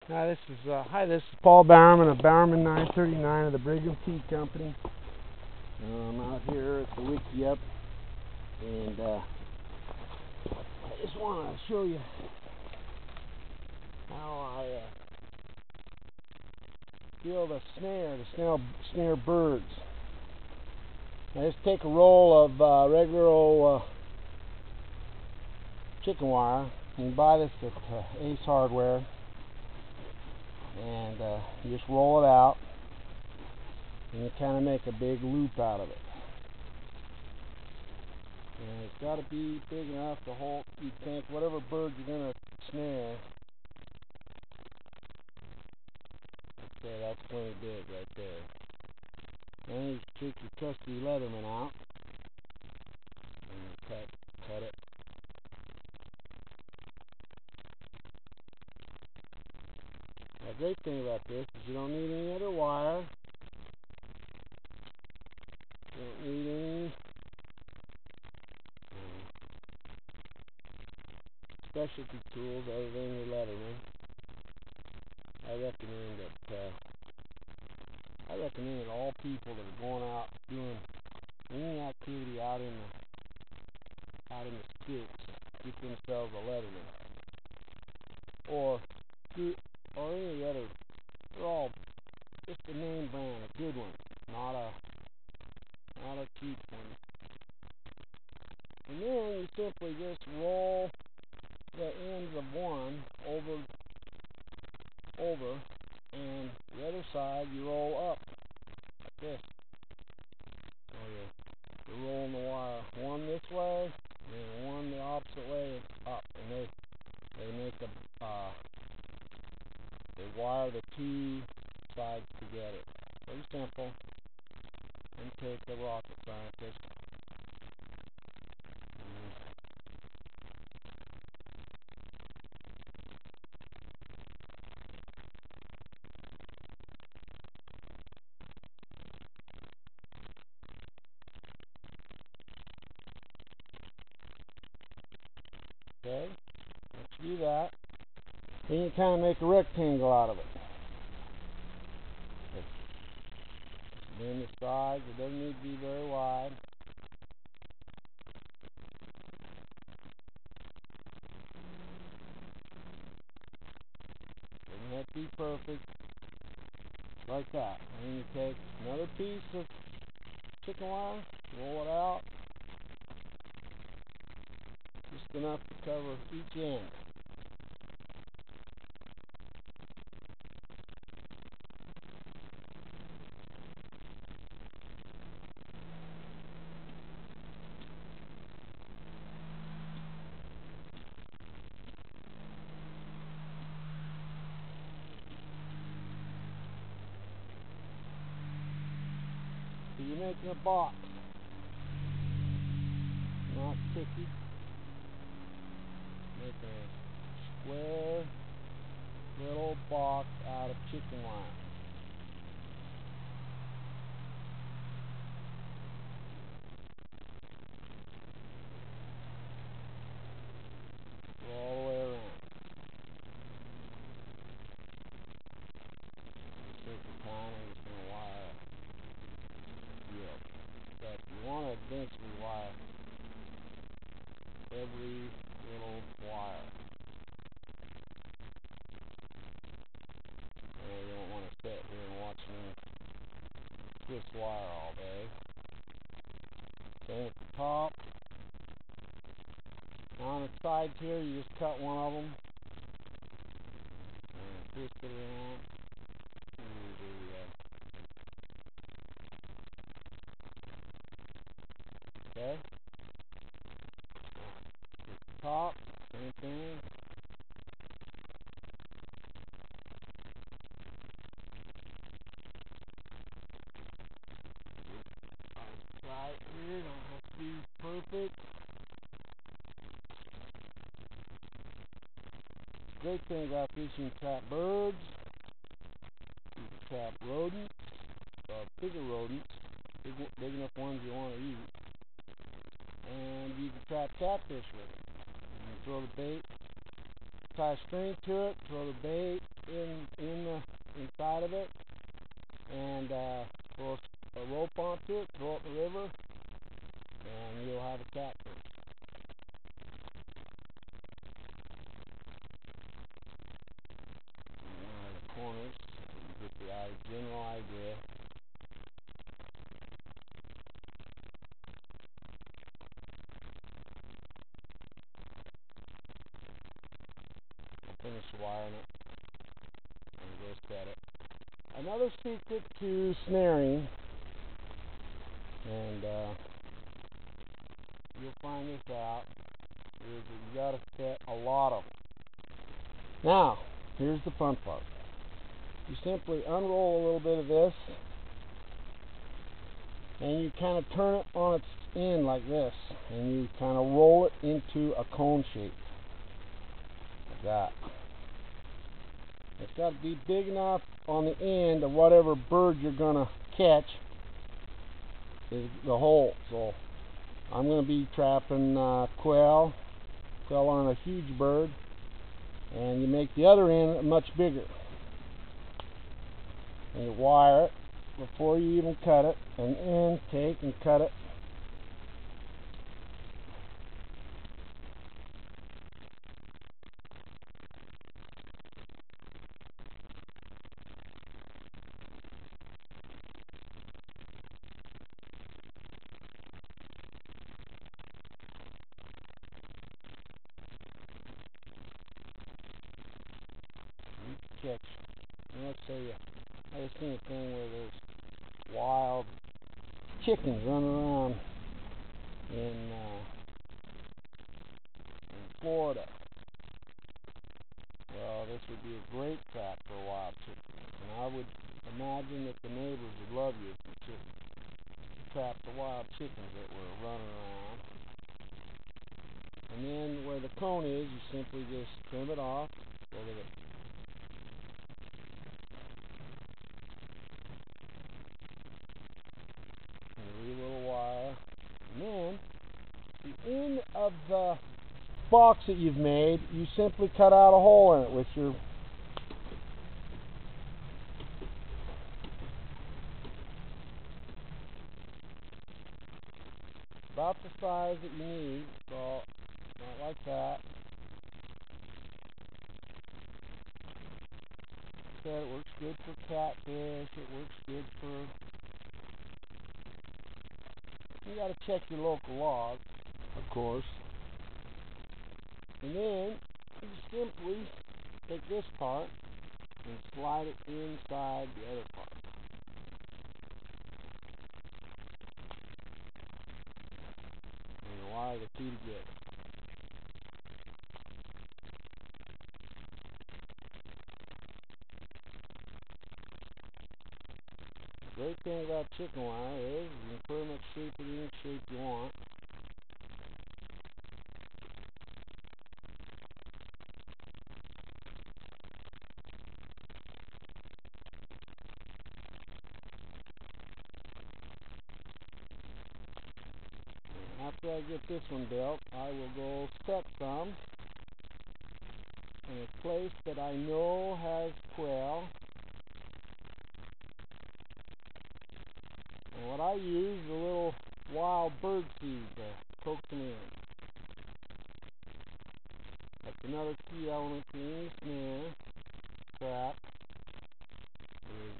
This is Paul Bowerman of Bowerman 939 of the Brigham Tea Company. I'm out here at the Wiki Up, and I just want to show you how I feel the snare birds. I just take a roll of regular old chicken wire. You can buy this at Ace Hardware. And you just roll it out, and you kind of make a big loop out of it. And it's got to be big enough to hold, you think, whatever bird you're going to snare. Okay, that's plenty big right there. Then you take your trusty Leatherman out, and you cut it. The great thing about this is you don't need any other wire. You don't need any specialty tools other than your Leatherman. I recommend that all people that are going out doing any activity out in the sticks get themselves a Leatherman or any other. They're all just a name brand, a good one, not a cheap one. And then you simply just roll the ends of one over, and the other side you roll up like this. So you're rolling the wire one this way and one the opposite way up, and they make they wire the two sides together. Very simple. And take the rocket scientist. Okay, once you do that, then you kind of make a rectangle out of it. Then the sides, it doesn't need to be very wide. Doesn't have to be perfect. Like that. And then you take another piece of chicken wire, roll it out, just enough to cover each end. So you're making a box, not sticky. Making a square little box out of chicken wire. Go all the way around. Take your time, I'm just going to wire it. But you want to eventually wire every little wire. You don't want to sit here and watch me twist wire all day. Same at the top. On the sides here, you just cut one of them and twist it around. Okay. Top, same thing. Right here, don't have to be perfect. Great thing about this, you can trap birds, you can trap rodents, bigger rodents, big enough ones you want to eat, and you can trap catfish with it. You can throw the bait, tie a string to it, throw the bait, in the inside of it, and throw a rope onto it, throw it in the river, and you'll have a catfish. The corners, you get the general idea. I'll finish wiring it and go set it. Another secret to snaring, and you'll find this out, is that you got to set a lot of them. Now, here's the fun part. You simply unroll a little bit of this, and you kind of turn it on its end like this, and you kind of roll it into a cone shape, like that. It's got to be big enough on the end of whatever bird you're going to catch is the hole. So I'm going to be trapping quail. Quail aren't a huge bird, and you make the other end much bigger. And you wire it before you even cut it, and then take and cut it. Catch. Let's say I just seen a thing where there's wild chickens running around in Florida. Well, this would be a great trap for wild chickens, and I would imagine that the neighbors would love you if you just trapped the wild chickens that were running around. And then where the cone is, you simply just trim it off so that it end of the box that you've made, you simply cut out a hole in it with your about the size that you need, so not like that. It works good for catfish, it works good for, you got to check your local laws, of course. And then you simply take this part and slide it inside the other part. And you wire the two together. The great thing about chicken wire is you can pretty much shape it any shape you want. After I get this one built, I will go set some in a place that I know has quail. And what I use is a little wild bird seed to coax them in. That's another key element to any snare trap is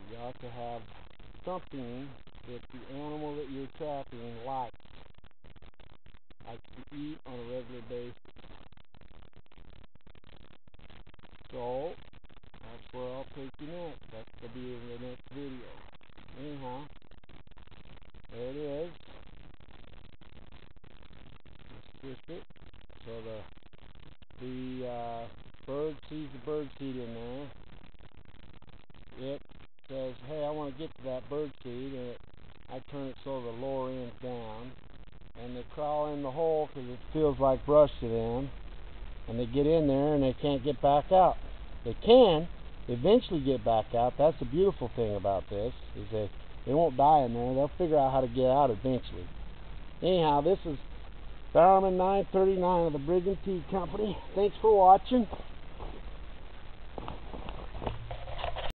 you got to have something that the animal that you're trapping likes to eat on a regular basis. So that's where I'll take you next. That's going to be in the next video. Anyhow, there it is. Let's twist it so the bird sees the bird seed in there. It says, hey, I want to get to that bird seed, and I turn it so the lower end's down, and they crawl in the hole because it feels like brush to them, and they get in there and they can't get back out. They can eventually get back out. That's the beautiful thing about this, is that they won't die in there. They'll figure out how to get out eventually. Anyhow, this is Fireman 939 of the Brigham Tea Company. Thanks for watching.